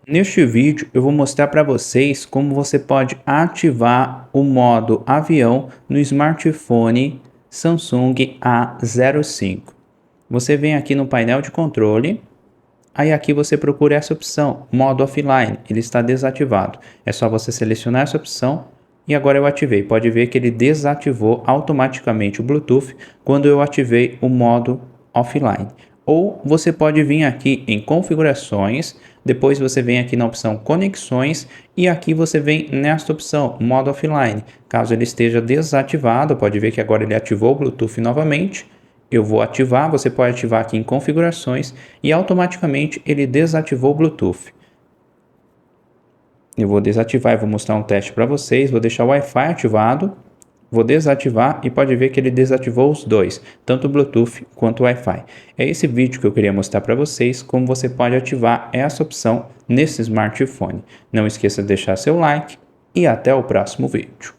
Neste vídeo eu vou mostrar para vocês como você pode ativar o modo avião no smartphone Samsung A05. Você vem aqui no painel de controle, aí aqui você procura essa opção, modo offline, ele está desativado. É só você selecionar essa opção e agora eu ativei. Pode ver que ele desativou automaticamente o Bluetooth quando eu ativei o modo offline. Ou você pode vir aqui em configurações, depois você vem aqui na opção conexões e aqui você vem nesta opção modo offline. Caso ele esteja desativado, pode ver que agora ele ativou o Bluetooth novamente. Eu vou ativar, você pode ativar aqui em configurações e automaticamente ele desativou o Bluetooth. Eu vou desativar e vou mostrar um teste para vocês, vou deixar o Wi-Fi ativado. Vou desativar e pode ver que ele desativou os dois, tanto o Bluetooth quanto o Wi-Fi. É esse vídeo que eu queria mostrar para vocês como você pode ativar essa opção nesse smartphone. Não esqueça de deixar seu like e até o próximo vídeo.